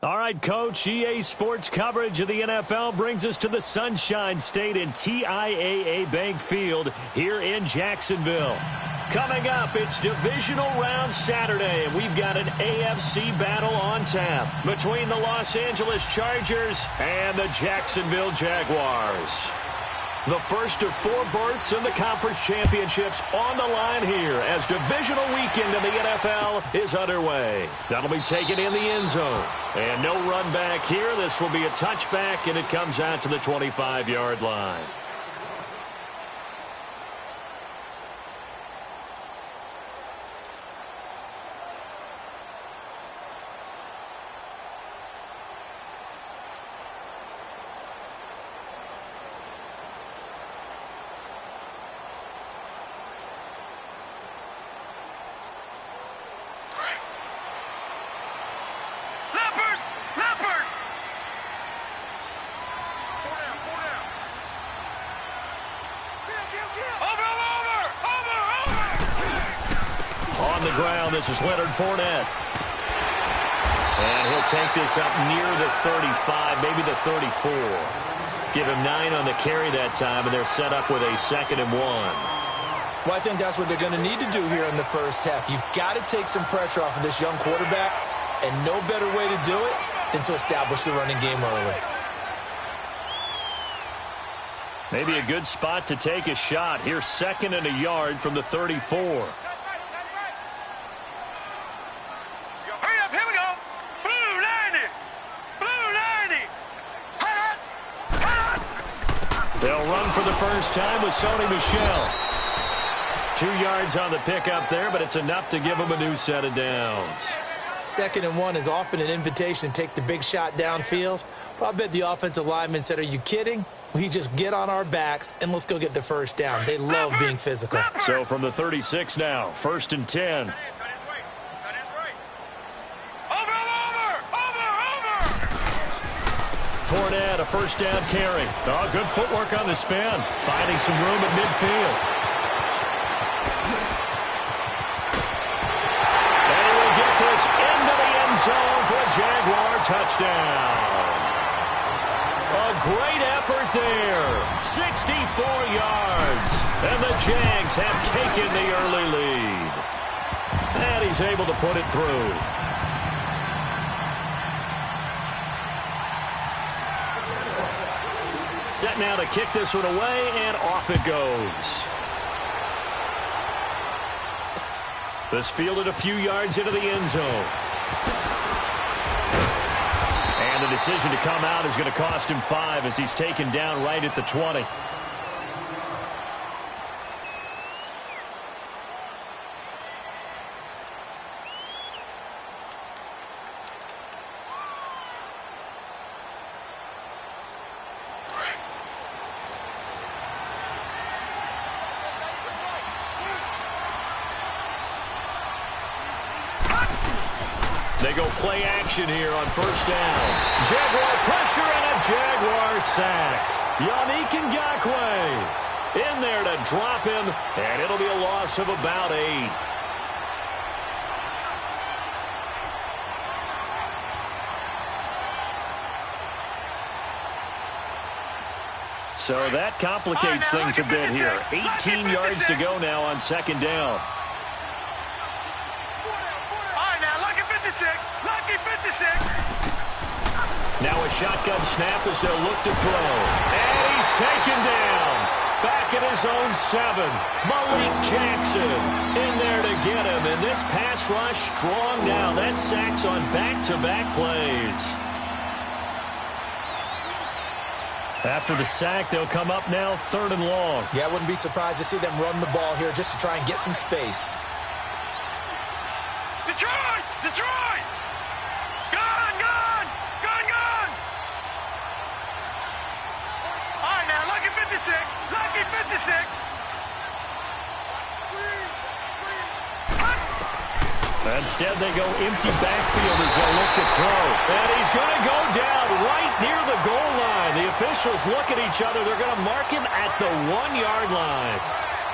All right, Coach, EA Sports coverage of the NFL brings us to the Sunshine State in TIAA Bank Field here in Jacksonville. Coming up, it's Divisional Round Saturday, and we've got an AFC battle on tap between the Los Angeles Chargers and the Jacksonville Jaguars. The first of 4 berths in the conference championships on the line here as divisional weekend in the NFL is underway. That'll be taken in the end zone. And no run back here. This will be a touchback, and it comes out to the 25-yard line. This is Leonard Fournette. And he'll take this up near the 35, maybe the 34. Give him 9 on the carry that time, and they're set up with a 2nd and 1. Well, I think that's what they're going to need to do here in the first half. You've got to take some pressure off of this young quarterback, and no better way to do it than to establish the running game early. Maybe a good spot to take a shot. Here's 2nd and a yard from the 34. They'll run for the first time with Sony Michel. 2 yards on the pickup there, but it's enough to give them a new set of downs. 2nd and 1 is often an invitation to take the big shot downfield. Well, I bet the offensive lineman said, "Are you kidding? We just get on our backs and let's go get the first down." They love being physical. So from the 36 now, 1st and 10. Fournette, a first down carry. Oh, good footwork on the spin. Finding some room at midfield. And he will get this into the end zone for a Jaguar touchdown. A great effort there. 64 yards. And the Jags have taken the early lead. And he's able to put it through. Set now to kick this one away, and off it goes. This fielded a few yards into the end zone. And the decision to come out is going to cost him 5 as he's taken down right at the 20. They go play action here on first down. Jaguar pressure and a Jaguar sack. Yannick Ngakoue in there to drop him, and it'll be a loss of about 8. So that complicates things a bit here. 18 yards to go now on 2nd down. Now a shotgun snap as they'll look to throw. And he's taken down. Back at his own 7. Malik Jackson in there to get him. And this pass rush strong now. That sacks on back-to-back plays. After the sack, they'll come up now 3rd and long. Yeah, I wouldn't be surprised to see them run the ball here just to try and get some space. Detroit! Detroit! Gun! Gun! Gun! Gun! All right, now, lucky 56. Lucky 56. Instead, they go empty backfield as they look to throw. And he's going to go down right near the goal line. The officials look at each other. They're going to mark him at the 1-yard line.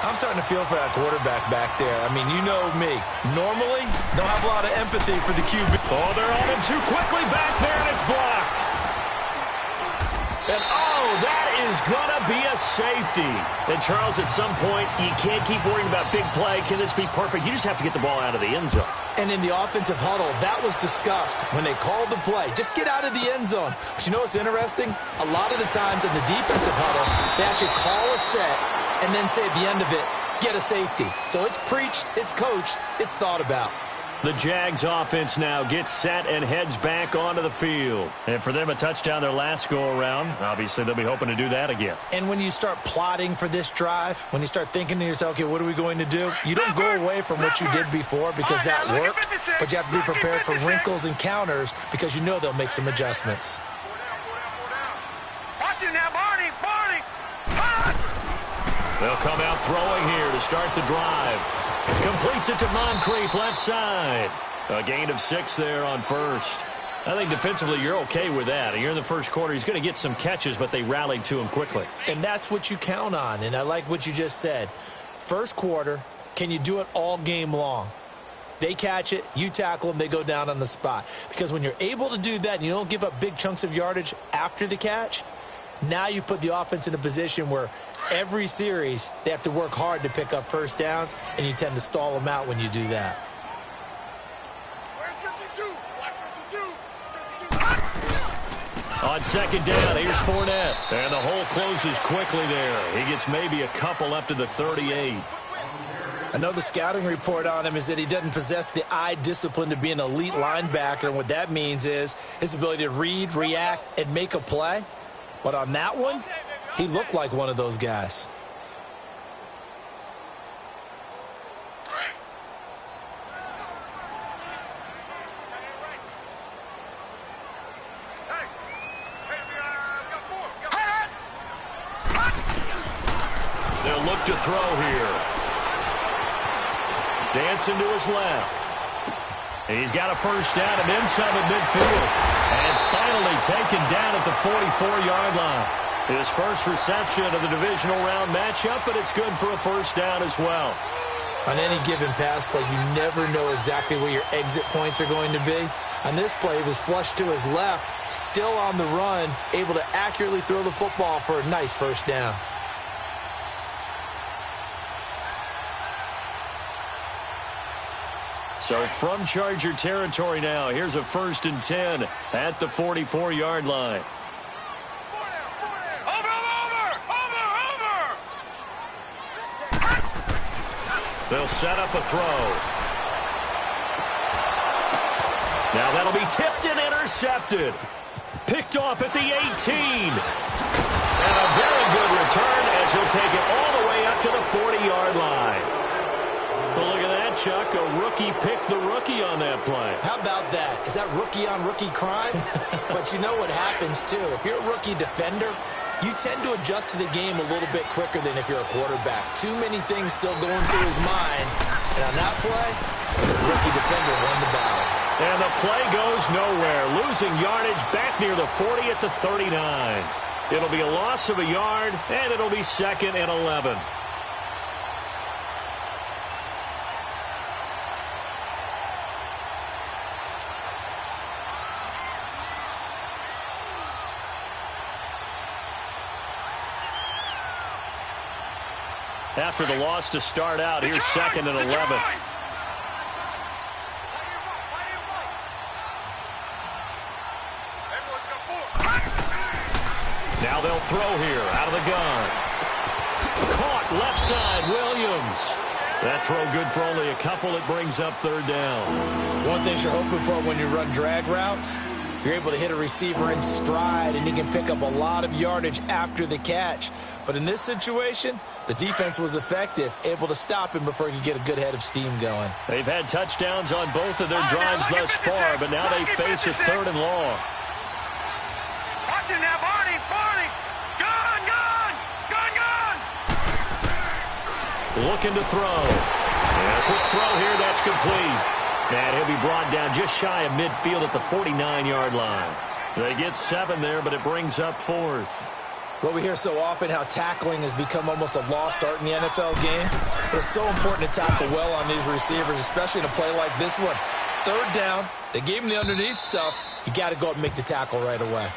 I'm starting to feel for that quarterback back there. I mean, you know me. Normally, don't have a lot of empathy for the QB. Oh, they're on him too quickly back there, and it's blocked. And, oh, that is going to be a safety. And, Charles, at some point, you can't keep worrying about big play. Can this be perfect? You just have to get the ball out of the end zone. And in the offensive huddle, that was discussed when they called the play. Just get out of the end zone. But you know what's interesting? A lot of the times in the defensive huddle, they actually call a set and then say at the end of it, get a safety. So it's preached, it's coached, it's thought about. The Jags offense now gets set and heads back onto the field. And for them, a touchdown their last go-around. Obviously, they'll be hoping to do that again. And when you start plotting for this drive, when you start thinking to yourself, okay, what are we going to do? You don't go away from what you did before because that worked, but you have to be prepared for wrinkles and counters because you know they'll make some adjustments. Watch it now, Barney. They'll come out throwing here to start the drive. Completes it to Moncrief, left side. A gain of 6 there on first. I think defensively you're okay with that. You're in the first quarter. He's going to get some catches, but they rallied to him quickly. And that's what you count on, and I like what you just said. First quarter, can you do it all game long? They catch it, you tackle them, they go down on the spot. Because when you're able to do that and you don't give up big chunks of yardage after the catch, now you put the offense in a position where every series they have to work hard to pick up first downs, and you tend to stall them out when you do that. Where's 52? Watch 52. On second down, here's Fournette. And the hole closes quickly there. He gets maybe a couple up to the 38. I know the scouting report on him is that he doesn't possess the eye discipline to be an elite linebacker, and what that means is his ability to read, react, and make a play. But on that one, he looked like one of those guys. They'll look to throw here. Dancing to his left. He's got a first down and then some at midfield. And finally taken down at the 44-yard line. His first reception of the divisional round matchup, but it's good for a first down as well. On any given pass play, you never know exactly where your exit points are going to be. On this play, he was flushed to his left, still on the run, able to accurately throw the football for a nice first down. So from Charger territory now, here's a 1st and 10 at the 44-yard line. Over! They'll set up a throw. Now that'll be tipped and intercepted. Picked off at the 18. And a very good return as he'll take it all the way up to the 40-yard line. Well, look at that, Chuck. A rookie picked the rookie on that play. How about that? Is that rookie-on-rookie crime? But you know what happens, too. If you're a rookie defender, you tend to adjust to the game a little bit quicker than if you're a quarterback. Too many things still going through his mind. And on that play, the rookie defender won the battle. And the play goes nowhere. Losing yardage back near the 40 at the 39. It'll be a loss of a yard, and it'll be 2nd and 11. After the loss to start out, here's 2nd and 11. Now they'll throw here out of the gun. Caught left side, Williams. That throw good for only a couple. It brings up 3rd down. One thing you're hoping for when you run drag routes, you're able to hit a receiver in stride, and he can pick up a lot of yardage after the catch. But in this situation, the defense was effective, able to stop him before he could get a good head of steam going. They've had touchdowns on both of their drives thus far, but now they face a 3rd and long. Watch it now, Barney! Looking to throw. And a quick throw here, that's complete. And he'll be brought down just shy of midfield at the 49-yard line. They get 7 there, but it brings up 4th. Well, we hear so often how tackling has become almost a lost art in the NFL game. But it's so important to tackle well on these receivers, especially in a play like this one. Third down, they gave him the underneath stuff. You got to go up and make the tackle right away.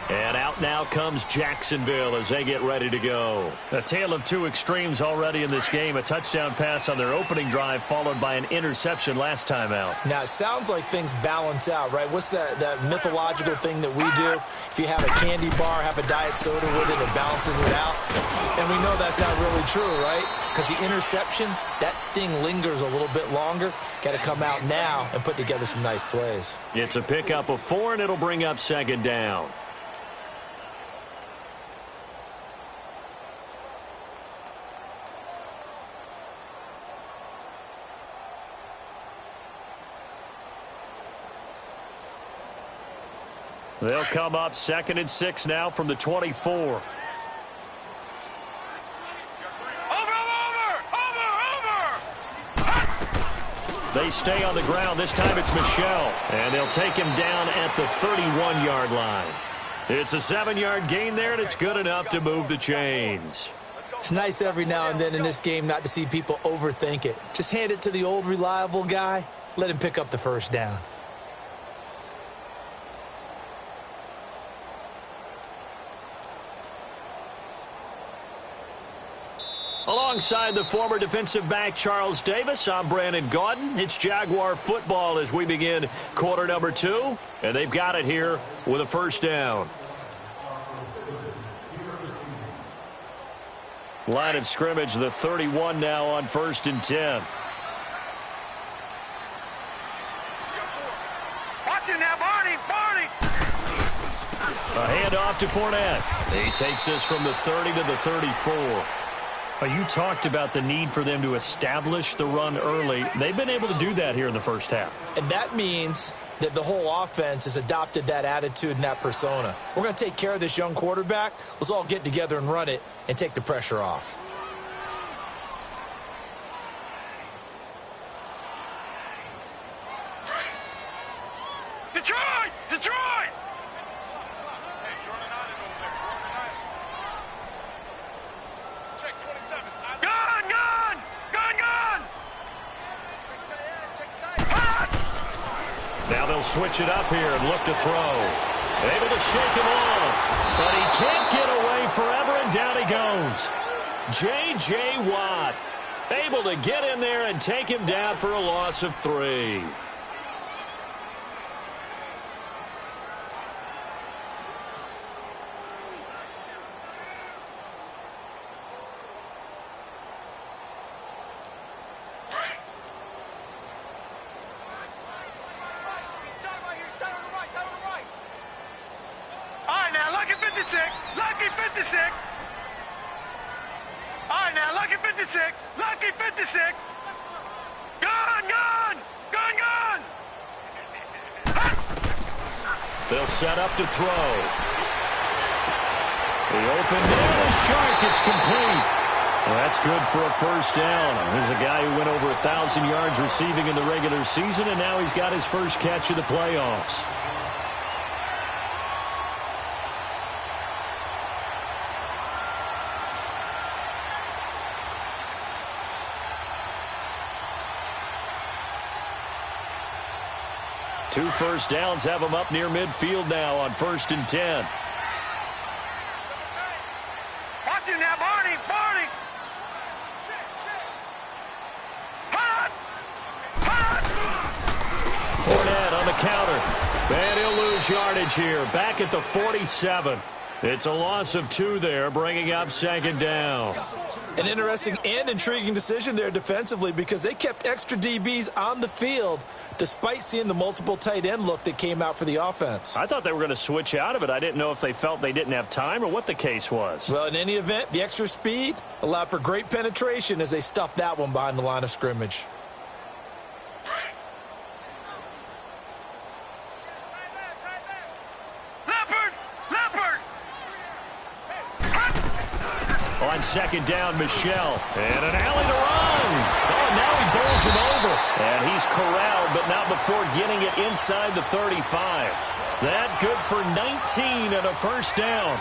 And out now comes Jacksonville as they get ready to go. A tale of two extremes already in this game. A touchdown pass on their opening drive followed by an interception last time out. Now, it sounds like things balance out, right? What's that mythological thing that we do? If you have a candy bar, have a diet soda with it, it balances it out. And we know that's not really true, right? Because the interception, that sting lingers a little bit longer. Got to come out now and put together some nice plays. It's a pickup of 4, and it'll bring up second down. They'll come up 2nd and 6 now from the 24. They stay on the ground. This time it's Michel. And they'll take him down at the 31-yard line. It's a 7-yard gain there, and it's good enough to move the chains. It's nice every now and then in this game not to see people overthink it. Just hand it to the old reliable guy. Let him pick up the first down. Alongside the former defensive back Charles Davis, I'm Brandon Gaudin. It's Jaguar football as we begin quarter number 2. And they've got it here with a first down. Line of scrimmage, the 31 now on 1st and 10. Watch it now, Barney! A handoff to Fournette. He takes this from the 30 to the 34. You talked about the need for them to establish the run early. They've been able to do that here in the first half. And that means that the whole offense has adopted that attitude and that persona. We're going to take care of this young quarterback. Let's all get together and run it and take the pressure off. Detroit! Detroit! Now they'll switch it up here and look to throw. Able to shake him off. But he can't get away forever, and down he goes. J.J. Watt able to get in there and take him down for a loss of 3. Lucky 56. All right, now, lucky 56. Lucky 56. Gone, gone. Gone, gone. They'll set up to throw. The open man is sharp. It's complete. Well, that's good for a first down. There's a guy who went over 1,000 yards receiving in the regular season, and now he's got his first catch of the playoffs. Two first downs have them up near midfield now on 1st and 10. Watch it now, Barney. Barney. Hot. Hot. Fournette on the counter. And he'll lose yardage here. Back at the 47. It's a loss of 2 there, bringing up second down. An interesting and intriguing decision there defensively because they kept extra DBs on the field despite seeing the multiple tight end look that came out for the offense. I thought they were going to switch out of it. I didn't know if they felt they didn't have time or what the case was. Well, in any event, the extra speed allowed for great penetration as they stuffed that one behind the line of scrimmage. On second down, Michel. And an alley to run. Oh, now he bowls him over. And he's corralled, but not before getting it inside the 35. That good for 19 and a first down.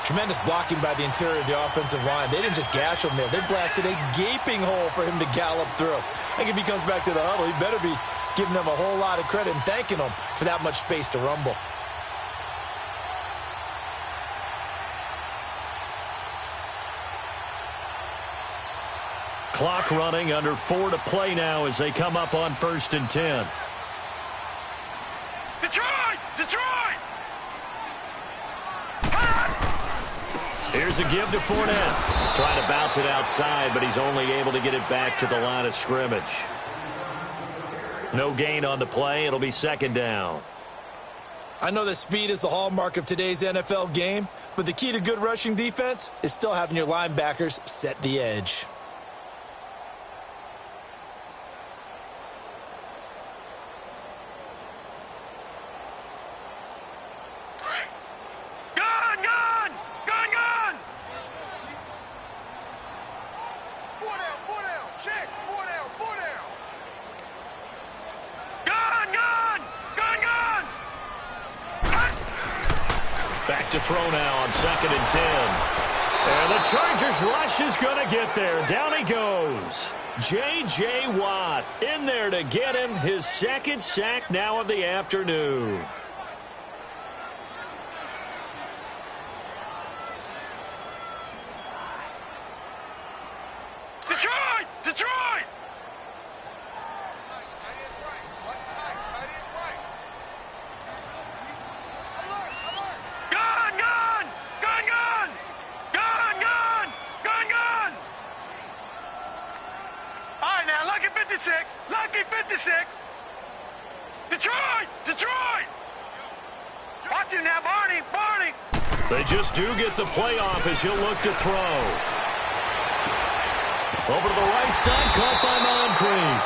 Tremendous blocking by the interior of the offensive line. They didn't just gash him there. They blasted a gaping hole for him to gallop through. I think if he comes back to the huddle, he better be giving them a whole lot of credit and thanking them for that much space to rumble. Clock running, under 4 to play now as they come up on 1st and 10. Detroit! Detroit! Here's a give to Fournette. Trying to bounce it outside, but he's only able to get it back to the line of scrimmage. No gain on the play. It'll be 2nd down. I know that speed is the hallmark of today's NFL game, but the key to good rushing defense is still having your linebackers set the edge. To throw now on 2nd and 10. And the Chargers rush is going to get there. Down he goes. J.J. Watt in there to get him his 2nd sack now of the afternoon. Detroit! Detroit! Lucky 56. Detroit! Detroit! Watch him now, Barney! Barney! They just do get the playoff as he'll look to throw. Over to the right side, caught by Moncrief.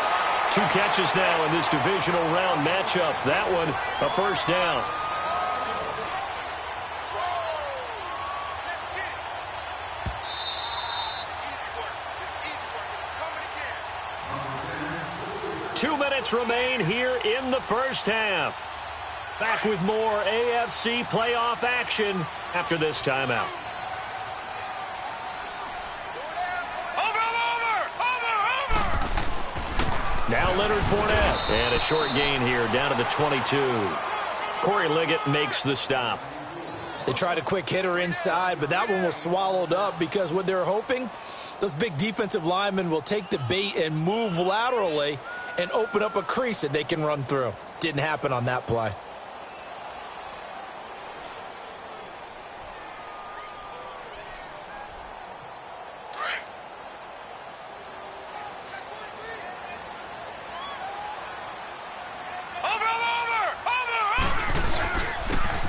2 catches now in this divisional round matchup. That one, a 1st down. Two minutes remain here in the 1st half. Back with more AFC playoff action after this timeout. Over! Now Leonard Fournette. And a short gain here down to the 22. Corey Liggett makes the stop. They tried a quick hitter inside, but that one was swallowed up because what they're hoping, those big defensive linemen will take the bait and move laterally and open up a crease that they can run through. Didn't happen on that play.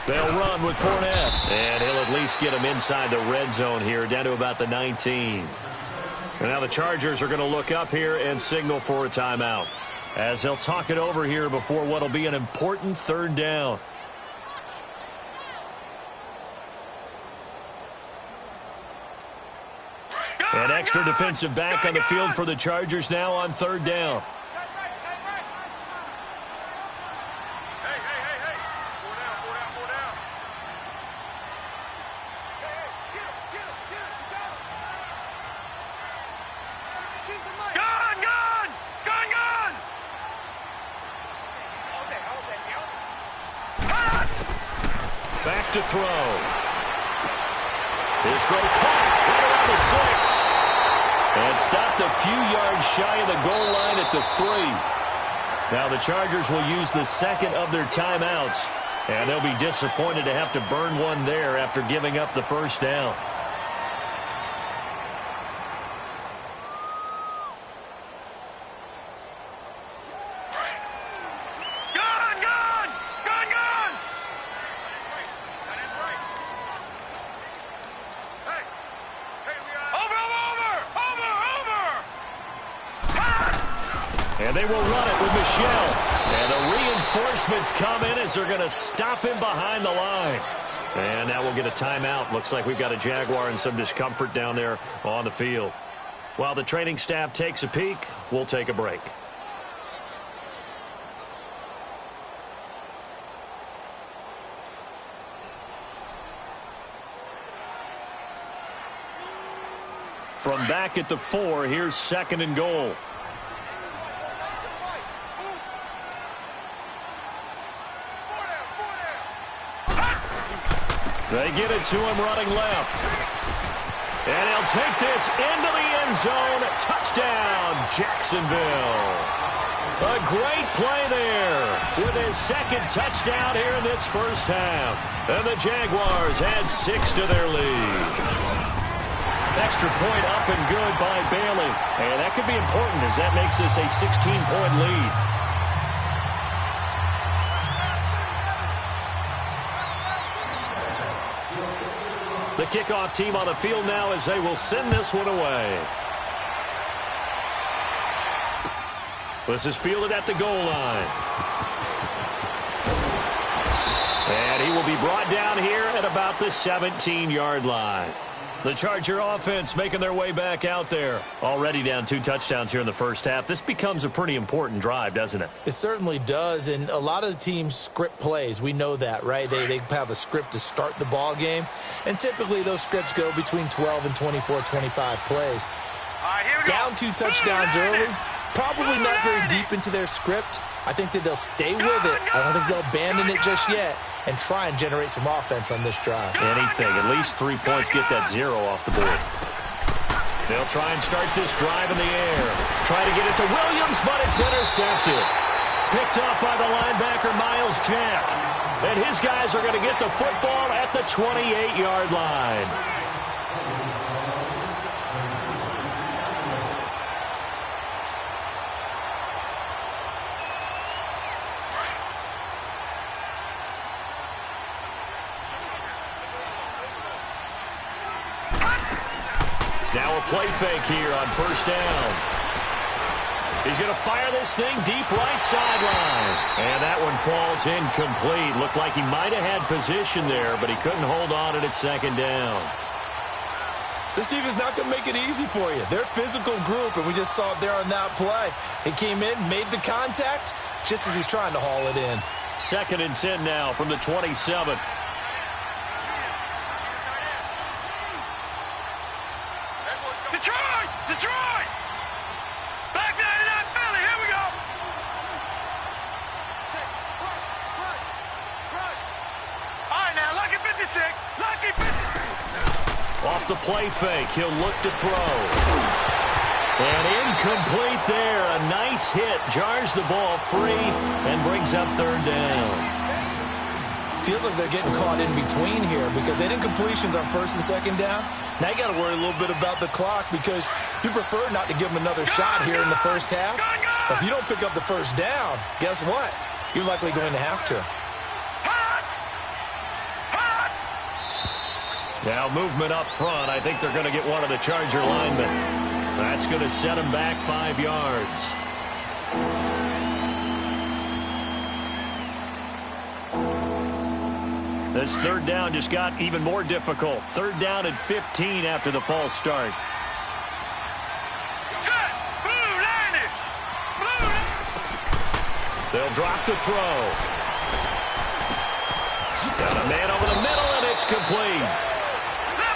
They'll run with Fournette, and he'll at least get him inside the red zone here, down to about the 19. And now the Chargers are going to look up here and signal for a timeout, as they'll talk it over here before what will be an important 3rd down. An extra defensive back on the field for the Chargers now on 3rd down. Back to throw. His throw caught right around the 6. And stopped a few yards shy of the goal line at the 3. Now the Chargers will use the 2nd of their timeouts. And they'll be disappointed to have to burn one there after giving up the 1st down. And they will run it with Michel. And the reinforcements come in as they're going to stop him behind the line. And now we'll get a timeout. Looks like we've got a Jaguar and some discomfort down there on the field. While the training staff takes a peek, we'll take a break. From back at the 4, here's 2nd and goal. They get it to him running left. And he'll take this into the end zone. Touchdown, Jacksonville. A great play there with his 2nd touchdown here in this first half. And the Jaguars add 6 to their lead. Extra point up and good by Bailey. And that could be important as that makes this a 16-point lead. The kickoff team on the field now as they will send this one away. This is fielded at the goal line. And he will be brought down here at about the 17-yard line. The Charger offense making their way back out there. Already down 2 touchdowns here in the first half. This becomes a pretty important drive, doesn't it? It certainly does, and a lot of the teams script plays. We know that, right? They have a script to start the ball game, and typically those scripts go between 12 and 24, 25 plays. Down 2 touchdowns early, probably not very deep into their script. I think that they'll stay with it. I don't think they'll abandon it just yet and try and generate some offense on this drive. Anything. At least 3 points, get that 0 off the board. They'll try and start this drive in the air. Try to get it to Williams, but it's intercepted. Picked up by the linebacker, Miles Jack. And his guys are going to get the football at the 28-yard line. Now a play fake here on first down. He's going to fire this thing deep right sideline. And that one falls incomplete. Looked like he might have had position there, but he couldn't hold on at 2nd down. This defense is not going to make it easy for you. They're a physical group, and we just saw it there on that play. He came in, made the contact, just as he's trying to haul it in. 2nd and 10 now from the 27. Detroit! Back 99 Philly, here we go! All right, now, Lucky 56, Lucky 56. Off the play fake, he'll look to throw. And incomplete there. A nice hit, jars the ball free, and brings up 3rd down. Feels like they're getting caught in between here because they did completions on 1st and 2nd down. Now you got to worry a little bit about the clock because you prefer not to give them another shot here in the first half. If you don't pick up the 1st down, guess what? You're likely going to have to. Now movement up front. I think they're going to get one of the Charger linemen. That's going to set him back 5 yards. This 3rd down just got even more difficult. 3rd down and 15 after the false start. They'll drop the throw. Got a man over the middle, and it's complete.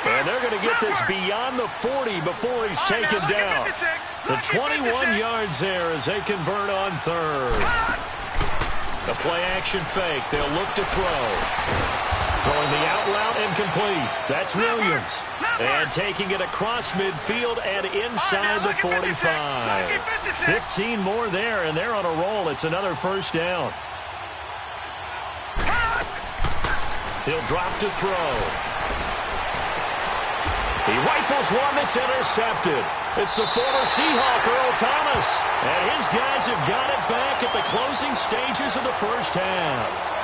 And they're going to get this beyond the 40 before he's taken down. The 21 yards there as they convert on 3rd. The play-action fake. They'll look to throw. Throwing the out route and complete. That's Williams. And taking it across midfield and inside the 45. 15 more there, and they're on a roll. It's another 1st down. He'll drop to throw. He rifles one that's intercepted. It's the former Seahawk, Earl Thomas. And his guys have got it back at the closing stages of the first half.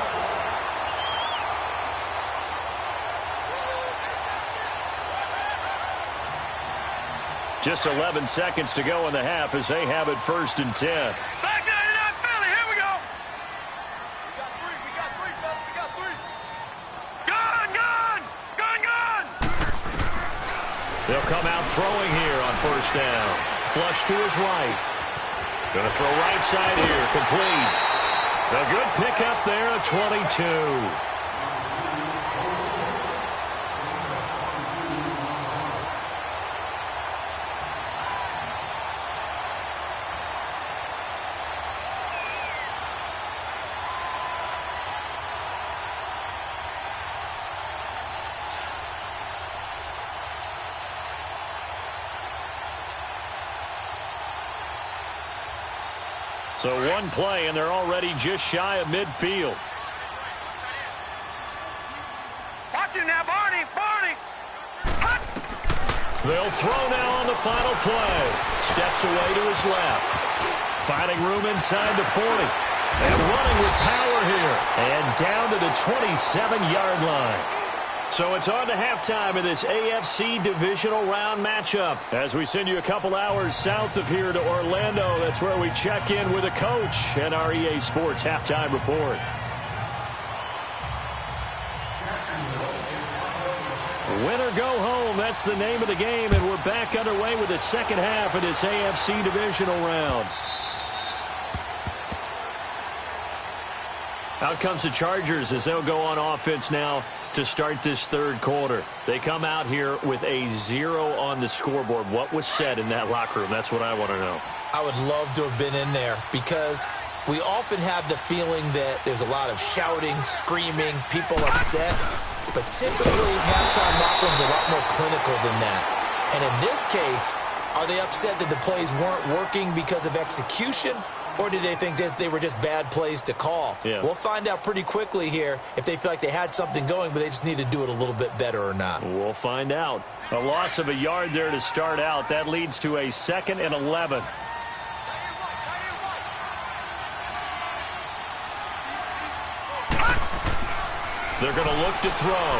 Just 11 seconds to go in the half as they have it 1st and 10. Back 99 Philly, here we go. We got three, fellas, we got 3. Gun! They'll come out throwing here on 1st down. Flush to his right. Gonna throw right side here, complete. A good pickup there at 22. So one play, and they're already just shy of midfield. Watch him now, Barney. Barney. They'll throw now on the final play. Steps away to his left. Finding room inside the 40. And running with power here. And down to the 27-yard line. So it's on to halftime in this AFC divisional round matchup. As we send you a couple hours south of here to Orlando, that's where we check in with a coach and our EA Sports halftime report. Win or go home, that's the name of the game, and we're back underway with the second half of this AFC divisional round. Out comes the Chargers as they'll go on offense now to start this third quarter. They come out here with a 0 on the scoreboard. What was said in that locker room? That's what I want to know. I would love to have been in there because we often have the feeling that there's a lot of shouting, screaming, people upset. But typically, halftime locker rooms are a lot more clinical than that. And in this case, are they upset that the plays weren't working because of execution? Or did they think they were just bad plays to call? Yeah. We'll find out pretty quickly here if they feel like they had something going, but they just need to do it a little bit better or not. We'll find out. A loss of a yard there to start out. That leads to a 2nd and 11. They're going to look to throw.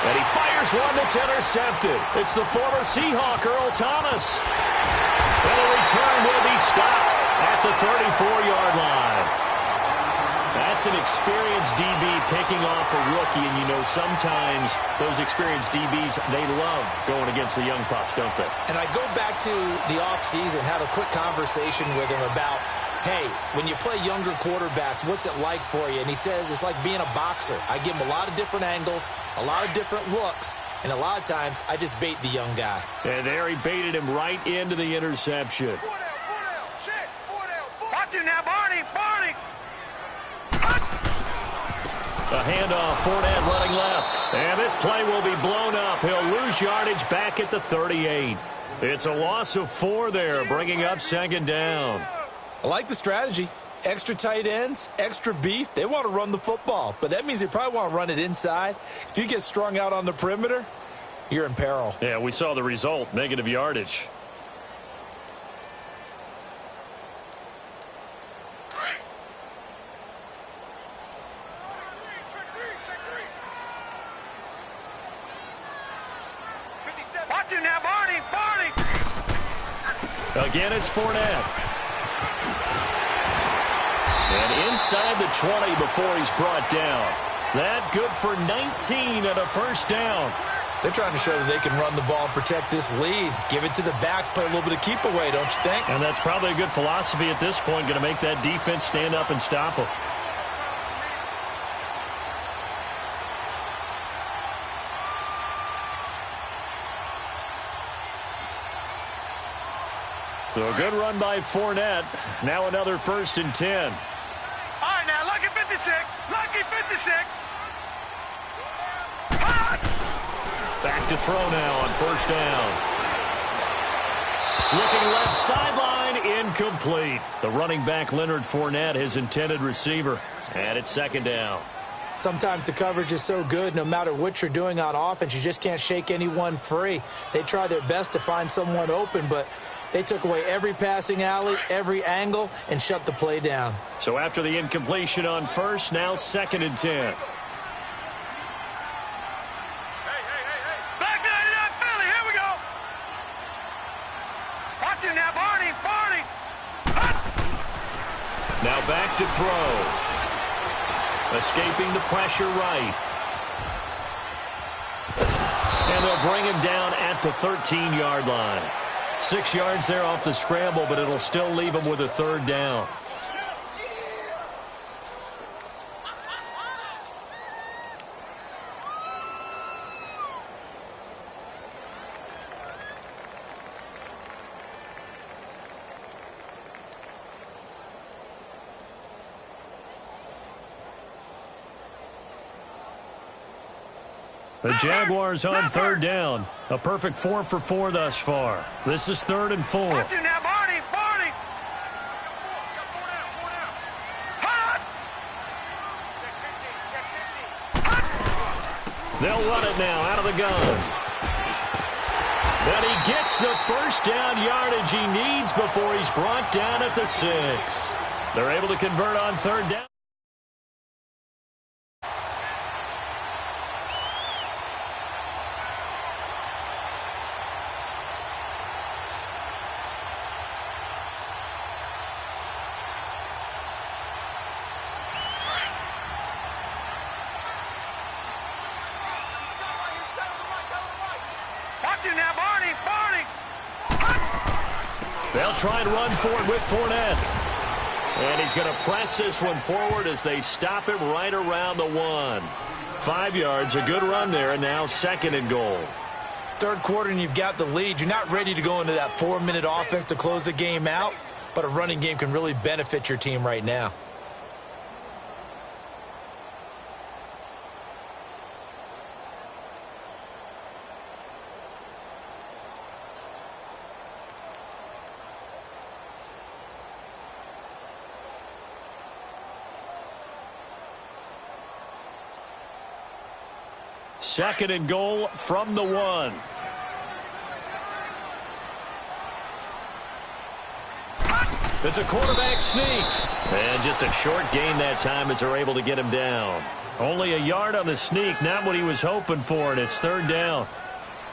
And he fires one that's intercepted. It's the former Seahawk, Earl Thomas. And the return will be stopped at the 34-yard line. That's an experienced DB picking off a rookie, and you know sometimes those experienced DBs, they love going against the young pups, don't they? And I go back to the offseason, have a quick conversation with him about, hey, when you play younger quarterbacks, what's it like for you? And he says it's like being a boxer. I give him a lot of different angles, a lot of different looks, and a lot of times I just bait the young guy. And there he baited him right into the interception. Watch him now, Barney. Barney. A handoff, Fournette running left. And this play will be blown up. He'll lose yardage back at the 38. It's a loss of 4 there, bringing up 2nd down. I like the strategy. Extra tight ends, extra beef. They want to run the football, but that means they probably want to run it inside. If you get strung out on the perimeter, you're in peril. Yeah, we saw the result, negative yardage. Watch him now, Barney. Barney. Again, it's Fournette. And inside the 20 before he's brought down. That good for 19 and a 1st down. They're trying to show that they can run the ball and protect this lead. Give it to the backs, play a little bit of keep away, don't you think? And that's probably a good philosophy at this point, going to make that defense stand up and stop them. So a good run by Fournette. Now another 1st and 10. All right, now, lucky 56. Lucky 56. Back to throw now on 1st down. Looking left sideline, incomplete. The running back, Leonard Fournette, his intended receiver. And it's 2nd down. Sometimes the coverage is so good, no matter what you're doing on offense, you just can't shake anyone free. They try their best to find someone open, but they took away every passing alley, every angle, and shut the play down. So after the incompletion on 1st, now 2nd and 10. Back 99 Philly. Here we go. Watch him now, Barney. Barney. Now back to throw. Escaping the pressure right. And they'll bring him down at the 13-yard line. 6 yards there off the scramble, but it'll still leave him with a 3rd down. The Jaguars on 3rd down. A perfect 4 for 4 thus far. This is 3rd and 4. Watch him now, Barney. Barney. They'll run it now out of the gun. And he gets the first down yardage he needs before he's brought down at the 6. They're able to convert on third down. They'll try and run for it with Fournette. And he's going to press this one forward as they stop him right around the 1. 5 yards, a good run there, and now 2nd and goal. Third quarter and you've got the lead. You're not ready to go into that 4-minute offense to close the game out, but a running game can really benefit your team right now. Second and goal from the 1. It's a quarterback sneak. And just a short gain that time as they're able to get him down. Only a yard on the sneak, not what he was hoping for, and it's third down.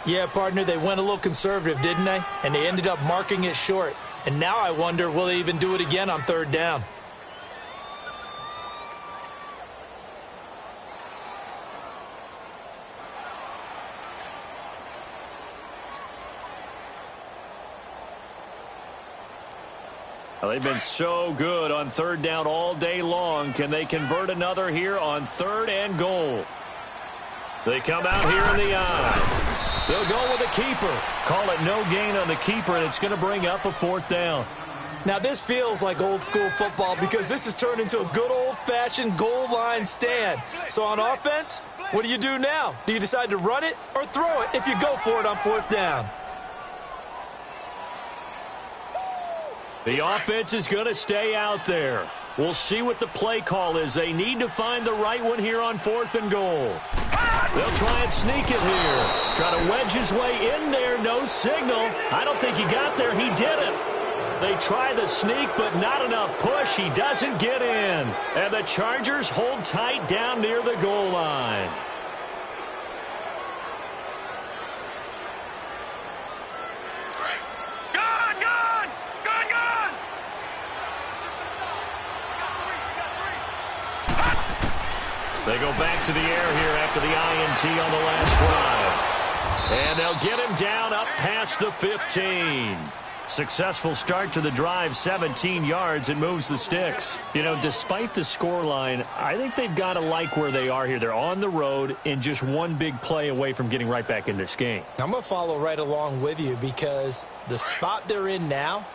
Yeah, partner, they went a little conservative, didn't they? And they ended up marking it short. And now I wonder, will they even do it again on third down? Well, they've been so good on third down all day long. Can they convert another here on 3rd and goal? They come out here in the eye. They'll go with a keeper. Call it no gain on the keeper, and it's going to bring up a 4th down. Now, this feels like old school football because this has turned into a good old-fashioned goal line stand. So on offense, what do you do now? Do you decide to run it or throw it if you go for it on 4th down? The offense is going to stay out there. We'll see what the play call is. They need to find the right one here on 4th and goal. They'll try and sneak it here. Try to wedge his way in there. No signal. I don't think he got there. He didn't. They try the sneak, but not enough push. He doesn't get in. And the Chargers hold tight down near the goal line. They go back to the air here after the INT on the last drive. And they'll get him down up past the 15. Successful start to the drive, 17 yards. It moves the sticks. You know, despite the scoreline, I think they've got to like where they are here. They're on the road and just one big play away from getting right back in this game. I'm going to follow right along with you because the spot they're in now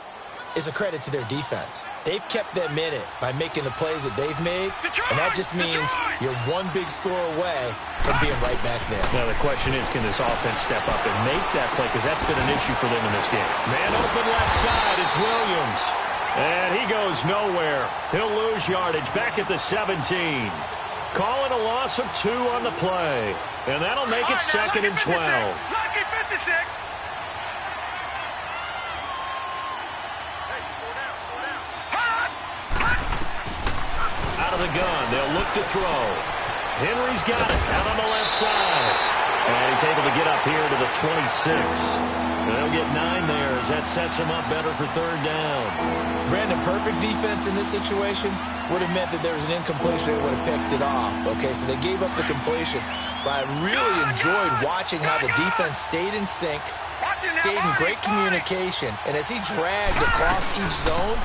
is a credit to their defense. They've kept them in it by making the plays that they've made, and that just means you're one big score away from being right back there. Now the question is, can this offense step up and make that play? Because that's been an issue for them in this game. Man open left side, it's Williams. And he goes nowhere. He'll lose yardage back at the 17. Calling a loss of 2 on the play. And that'll make it 2nd and 12. Lucky 56. Out of the gun, they'll look to throw. Henry's got it out on the left side. And he's able to get up here to the 26. And they'll get 9 there as that sets him up better for third down. Brandon, perfect defense in this situation would have meant that there was an incompletion. They would have picked it off. Okay, so they gave up the completion. But I really enjoyed watching how the defense stayed in sync, stayed in great communication. And as he dragged across each zone,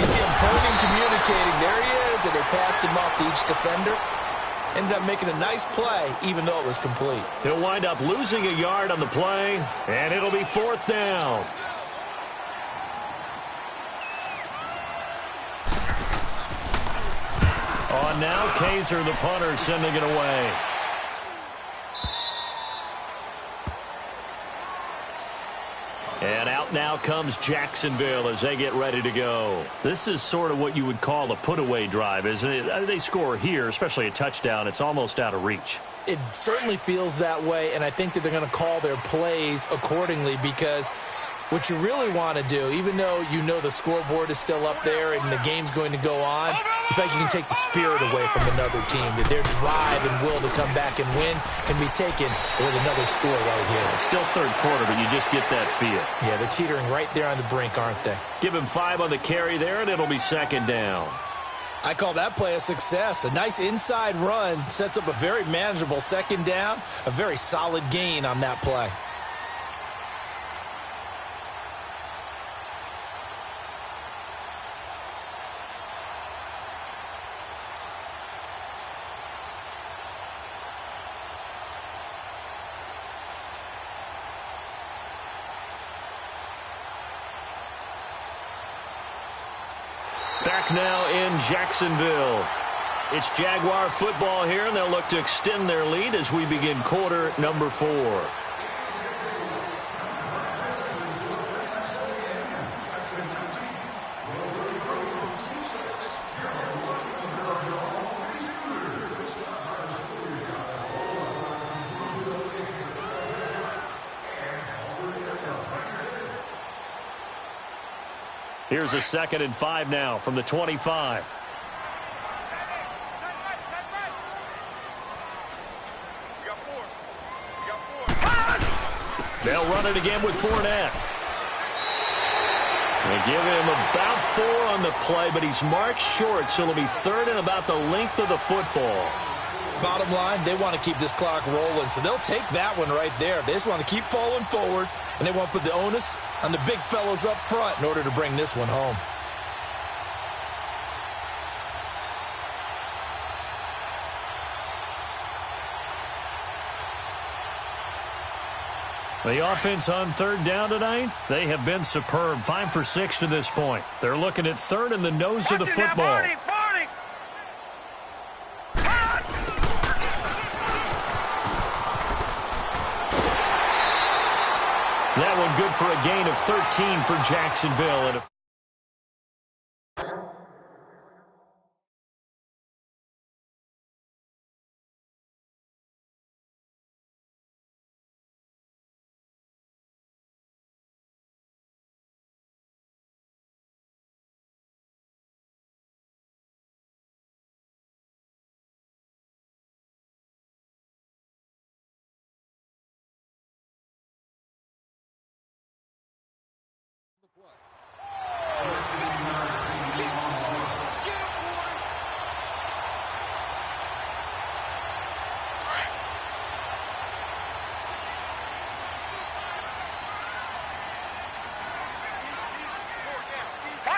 you see him pointing, communicating. There he is, and they passed him off to each defender. Ended up making a nice play, even though it was complete. He'll wind up losing a yard on the play, and it'll be 4th down. On now, Kaiser, the punter, sending it away. And out now now comes Jacksonville as they get ready to go. This is sort of what you would call a put-away drive, isn't it? They score here, especially a touchdown. It's almost out of reach. It certainly feels that way, and I think that they're going to call their plays accordingly, because what you really want to do, even though you know the scoreboard is still up there and the game's going to go on, the fact you can take the spirit away from another team, that their drive and will to come back and win can be taken with another score right here. It's still third quarter, but you just get that feel. Yeah, they're teetering right there on the brink, aren't they? Give him 5 on the carry there, and it'll be second down. I call that play a success. A nice inside run sets up a very manageable second down, a very solid gain on that play. Back now in Jacksonville. It's Jaguar football here, and they'll look to extend their lead as we begin quarter number 4. Here's a 2nd and 5 now from the 25. They'll run it again with Fournette. They give him about 4 on the play, but he's marked short, so it'll be 3rd and about the length of the football. Bottom line, they want to keep this clock rolling, so they'll take that one right there. They just want to keep falling forward, and they want to put the onus on the big fellas up front in order to bring this one home. The offense on 3rd down tonight, they have been superb. 5 for 6 to this point. They're looking at 3rd in the nose of the football. That one good for a gain of 13 for Jacksonville. And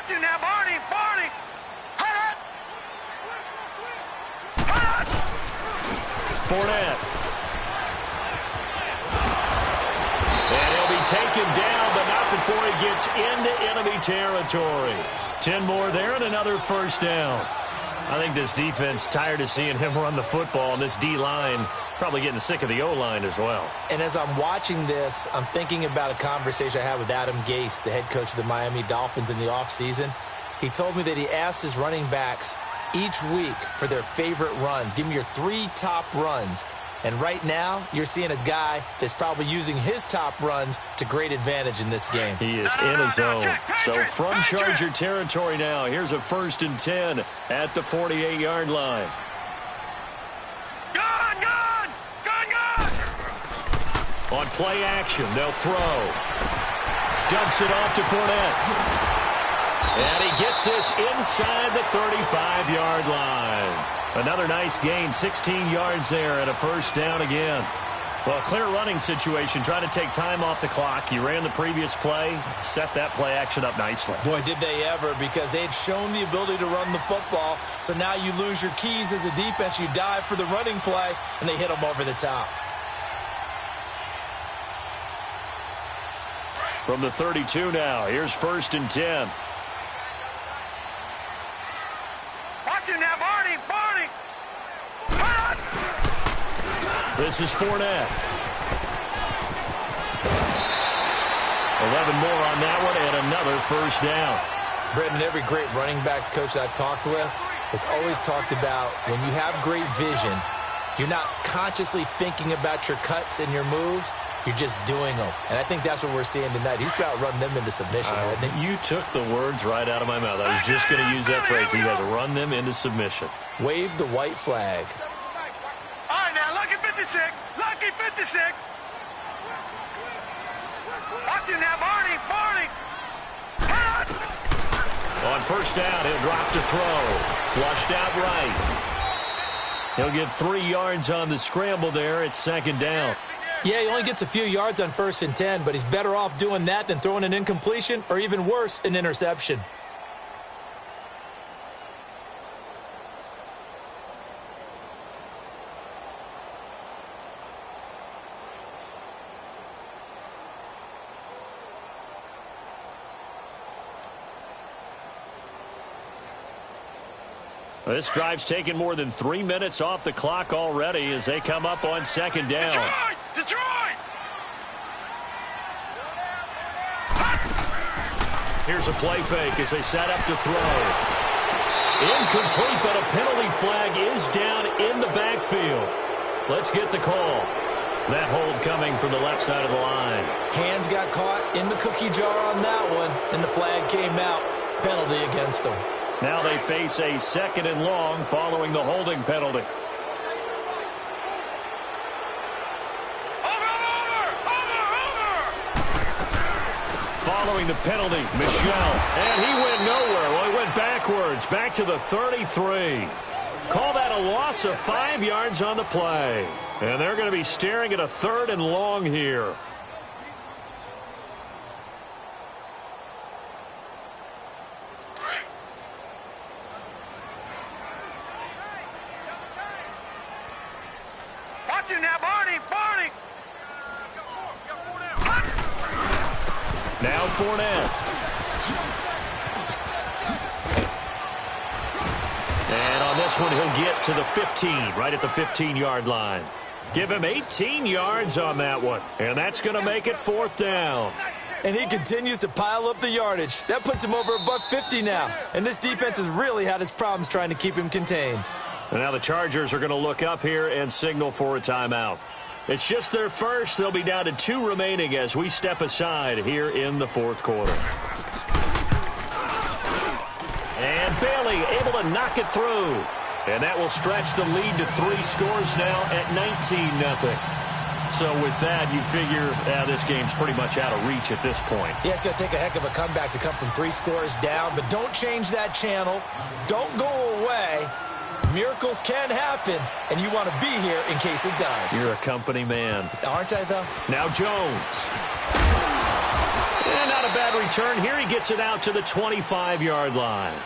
Watch him now, Barney! Barney! Fournette. And he'll be taken down, but not before he gets into enemy territory. 10 more there and another 1st down. I think this defense tired of seeing him run the football, and this D-line probably getting sick of the O-line as well. And as I'm watching this, I'm thinking about a conversation I had with Adam Gase, the head coach of the Miami Dolphins in the offseason. He told me that he asked his running backs each week for their favorite runs. Give me your 3 top runs. And right now, you're seeing a guy that's probably using his top runs to great advantage in this game. He is in his zone. So from Charger territory now, here's a 1st and 10 at the 48-yard line. Gun! Gun! Gun! Gun! On play action, they'll throw. Dumps it off to Fournette. And he gets this inside the 35-yard line. Another nice gain, 16 yards there, and a 1st down again. Well, clear running situation, trying to take time off the clock. You ran the previous play, set that play action up nicely. Boy, did they ever, because they had shown the ability to run the football. So now you lose your keys as a defense. You dive for the running play, and they hit them over the top. From the 32 now, here's 1st and 10. Watch him now, Barney! Barney! This is Fournette. 11 more on that one and another first down. Brendan, every great running backs coach I've talked with has always talked about when you have great vision, you're not consciously thinking about your cuts and your moves. You're just doing them. And I think that's what we're seeing tonight. He's about run them into submission, hasn't he? You took the words right out of my mouth. I was just going to use that phrase. He has run them into submission. Wave the white flag. All right, now, lucky 56. Lucky 56. Watch him now, Barney. Barney. On first down, he'll drop to throw. Flushed out right. He'll get 3 yards on the scramble there. It's second down. Yeah, he only gets a few yards on 1st and 10, but he's better off doing that than throwing an incompletion or even worse, an interception. This drive's taken more than 3 minutes off the clock already as they come up on second down. Detroit! Detroit! Here's a play fake as they set up to throw. Incomplete, but a penalty flag is down in the backfield. Let's get the call. That hold coming from the left side of the line. Hands got caught in the cookie jar on that one, and the flag came out. Penalty against them. Now they face a 2nd and long following the holding penalty. Following the penalty, Michel. And he went nowhere. Well, he went backwards, back to the 33. Call that a loss of 5 yards on the play. And they're going to be staring at a 3rd and long here. Watch him now, Barney. Barney. Now Fournette. And on this one, he'll get to the 15, right at the 15-yard line. Give him 18 yards on that one. And that's going to make it 4th down. And he continues to pile up the yardage. That puts him over $150 now. And this defense has really had its problems trying to keep him contained. And now the Chargers are going to look up here and signal for a timeout. It's just their first. They'll be down to 2 remaining as we step aside here in the 4th quarter. And Bailey able to knock it through. And that will stretch the lead to 3 scores now at 19-0. So with that, you figure this game's pretty much out of reach at this point. Yeah, it's going to take a heck of a comeback to come from 3 scores down. But don't change that channel. Don't go away. Miracles can happen, and you want to be here in case it does. You're a company man. Aren't I, though? Now Jones. And not a bad return here. He gets it out to the 25-yard line.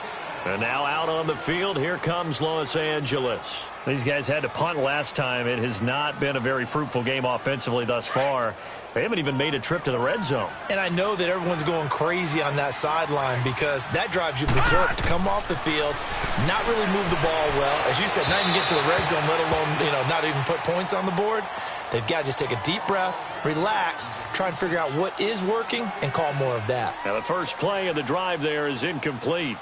And now out on the field, here comes Los Angeles. These guys had to punt last time. It has not been a very fruitful game offensively thus far. They haven't even made a trip to the red zone. And I know that everyone's going crazy on that sideline because that drives you berserk to come off the field, not really move the ball well. As you said, not even get to the red zone, let alone, not even put points on the board. They've got to just take a deep breath, relax, try and figure out what is working, and call more of that. Now the first play of the drive there is incomplete.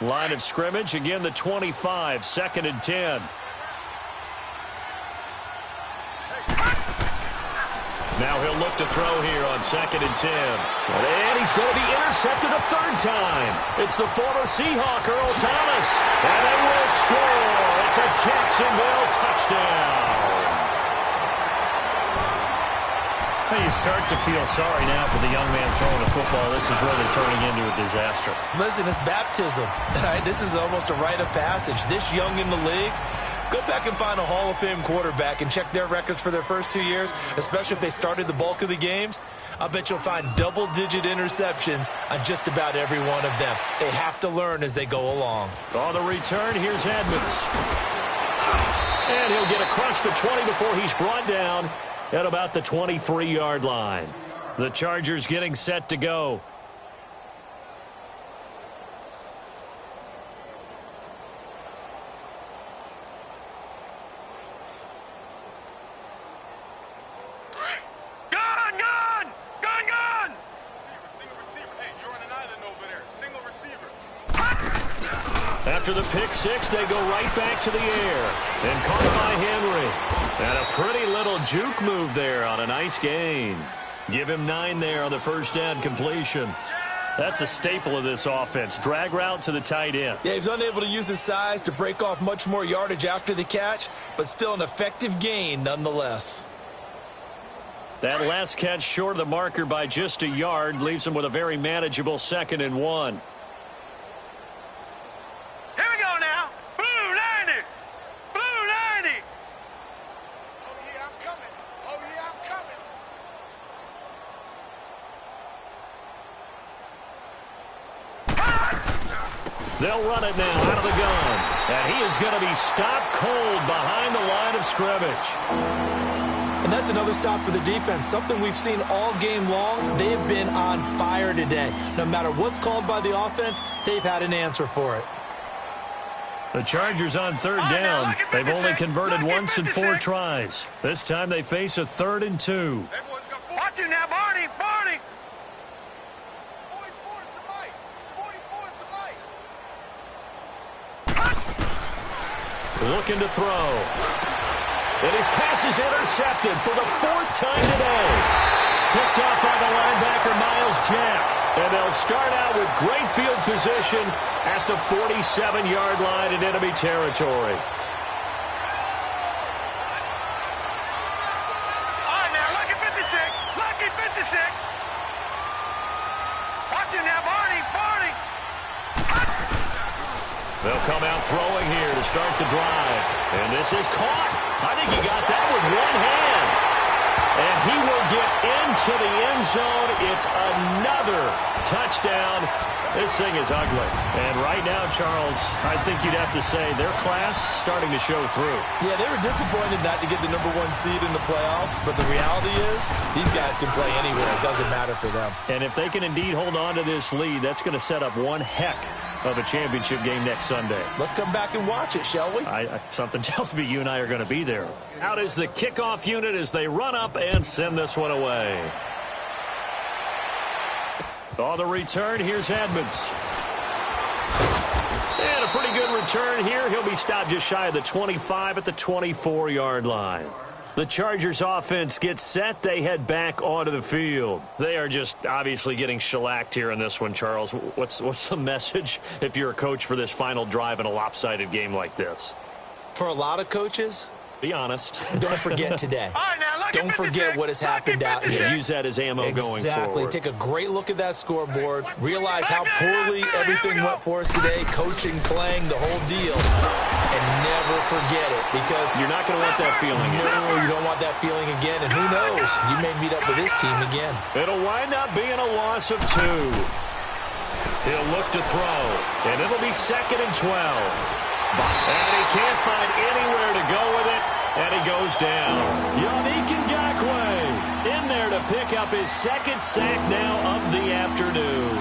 Line of scrimmage, again the 25, 2nd and 10. Now he'll look to throw here on 2nd and 10. And he's going to be intercepted a 3rd time. It's the former Seahawk, Earl Thomas. And they will score. It's a Jacksonville touchdown. You start to feel sorry now for the young man throwing the football. This is really turning into a disaster. Listen, it's baptism. Right? This is almost a rite of passage. This young in the league, go back and find a Hall of Fame quarterback and check their records for their first 2 years, especially if they started the bulk of the games. I bet you'll find double-digit interceptions on just about every one of them. They have to learn as they go along. On the return, here's Edmonds. And he'll get across the 20 before he's brought down at about the 23-yard line. The Chargers getting set to go. Gun! Gun! After the pick six, they go right back to the air. And caught by Henry. And a pretty little juke move there on a nice gain. Give him 9 there on the first down completion. That's a staple of this offense. Drag route to the tight end. Yeah, he was unable to use his size to break off much more yardage after the catch, but still an effective gain nonetheless. That last catch short of the marker by just a yard leaves him with a very manageable 2nd and 1. Here we go now. Blue 90. Blue 90. Oh, yeah, I'm coming. Oh, yeah, I'm coming. They'll run it now out of the gun. And he is going to be stopped cold behind the line of scrimmage. And that's another stop for the defense, something we've seen all game long. They have been on fire today. No matter what's called by the offense, they've had an answer for it. The Chargers on 3rd down. They've only converted once in 4 tries. This time they face a 3rd and 2. Watch it now, Barney. Barney. 44 is the mic. Looking to throw. And his pass is intercepted for the 4th time today. Picked off by the linebacker, Miles Jack. And they'll start out with great field position at the 47-yard line in enemy territory. All right, now, lucky 56. Lucky 56. Watch it now, Barney. Barney. They'll come out throwing here to start the drive. And this is caught. I think he got that with one hand. And he will get into the end zone. It's another touchdown. This thing is ugly. And right now, Charles, I think you'd have to say their class starting to show through. Yeah, they were disappointed not to get the #1 seed in the playoffs, but the reality is these guys can play anywhere. It doesn't matter for them. And if they can indeed hold on to this lead, that's going to set up one heck of a championship game next Sunday. Let's come back and watch it, shall we? Something tells me you and I are going to be there. Out is the kickoff unit as they run up and send this one away. On the return, here's Edmonds. And a pretty good return here. He'll be stopped just shy of the 25 at the 24-yard line. The Chargers offense gets set. They head back onto the field. They are just obviously getting shellacked here in this one, Charles. What's the message if you're a coach for this final drive in a lopsided game like this? For a lot of coaches, be honest. Don't forget today. Don't forget what has happened out here. Use that as ammo going forward. Exactly. Take a great look at that scoreboard. Realize how poorly everything went for us today. Coaching, playing, the whole deal. And never forget it, because you're not going to want that feeling again. No, you don't want that feeling again. And who knows? You may meet up with this team again. It'll wind up being a loss of 2. He'll look to throw. And it'll be 2nd and 12. And he can't find anywhere to go with it. And he goes down. Yannick Ngakoue in there to pick up his 2nd sack now of the afternoon.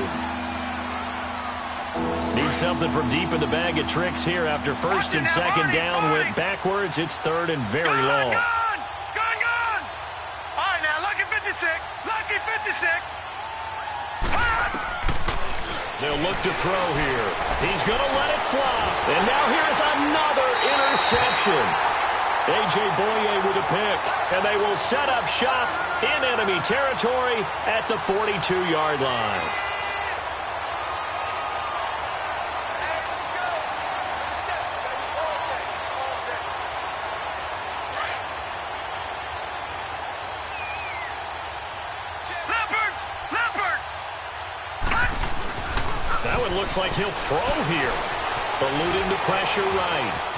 Need something from deep in the bag of tricks here after 1st and 2nd down. Went backwards. It's 3rd and very long. Gone! All right, now, lucky 56. Lucky 56. They'll look to throw here. He's going to let it fly. And now here's another interception. A.J. Boye with a pick. And they will set up shop in enemy territory at the 42-yard line. That one looks like he'll throw here. Eluding the pressure right.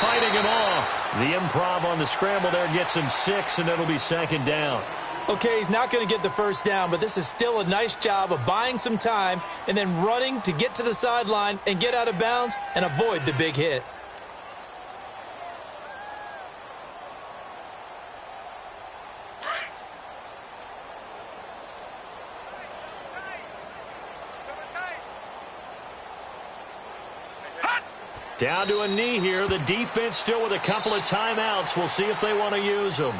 Fighting him off. The improv on the scramble there gets him 6, and it'll be 2nd down. Okay, he's not going to get the first down, but this is still a nice job of buying some time and then running to get to the sideline and get out of bounds and avoid the big hit. Down to a knee here. The defense still with a couple of timeouts. We'll see if they want to use them.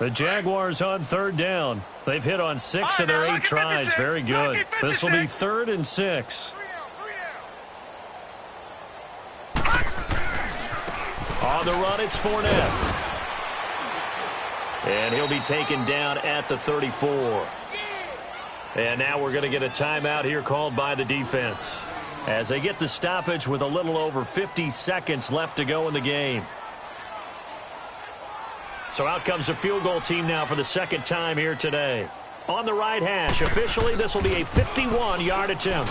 The Jaguars on third down. They've hit on 6 of their 8 tries. Very good. This will be 3rd and 6. On the run, it's Fournette. And he'll be taken down at the 34. And now we're going to get a timeout here called by the defense as they get the stoppage with a little over 50 seconds left to go in the game. So out comes the field goal team now for the second time here today. On the right hash, officially this will be a 51-yard attempt.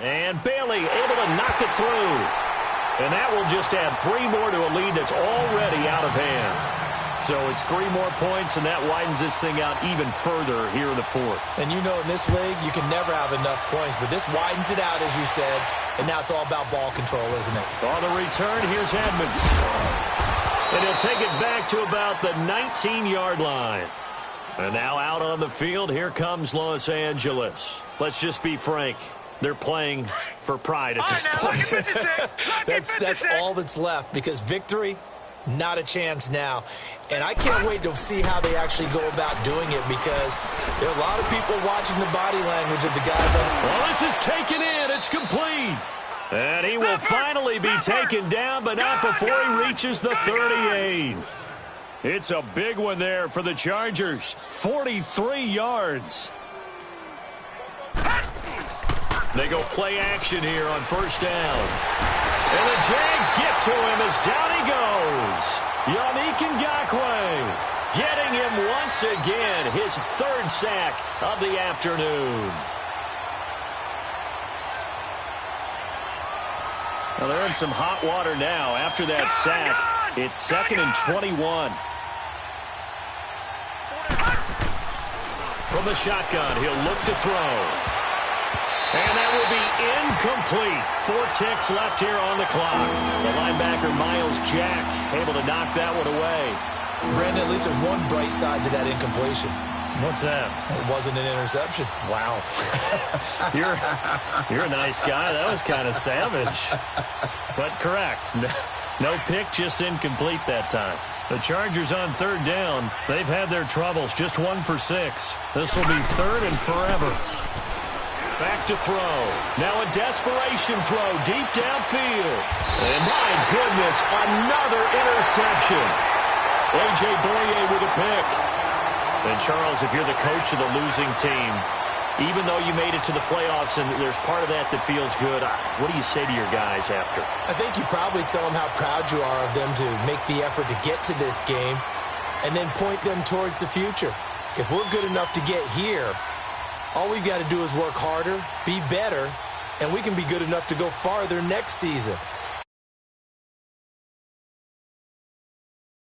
And Bailey able to knock it through. And that will just add 3 more to a lead that's already out of hand. So it's 3 more points, and that widens this thing out even further here in the 4th. And you know in this league, you can never have enough points, but this widens it out, as you said, and now it's all about ball control, isn't it? On the return, here's Edmonds. And he'll take it back to about the 19-yard line. And now out on the field, here comes Los Angeles. Let's just be frank. They're playing for pride at this point. That's all that's left, because victory, not a chance now. And I can't wait to see how they actually go about doing it, because there are a lot of people watching the body language of the guys. Well, this is taken in. It's complete. And he will finally be taken down, but not before he reaches the 38. It's a big one there for the Chargers. 43 yards. They go play action here on first down. And the Jags get to him as down he goes. Yannick Ngakoue getting him once again, his 3rd sack of the afternoon. Well, they're in some hot water now. After that sack, it's 2nd and 21. From the shotgun, he'll look to throw. And that will be incomplete. 4 ticks left here on the clock. The linebacker, Miles Jack, able to knock that one away. Brandon, at least there's one bright side to that incompletion. What's that? It wasn't an interception. Wow. You're a nice guy. That was kind of savage. But correct. No pick, just incomplete that time. The Chargers on third down. They've had their troubles. Just 1 for 6. This will be 3rd and forever. Back to throw. Now a desperation throw deep downfield. And my goodness, another interception. A.J. Boye with a pick. And Charles, if you're the coach of the losing team, even though you made it to the playoffs and there's part of that that feels good, what do you say to your guys after? I think you probably tell them how proud you are of them to make the effort to get to this game and then point them towards the future. If we're good enough to get here, all we've got to do is work harder, be better, and we can be good enough to go farther next season.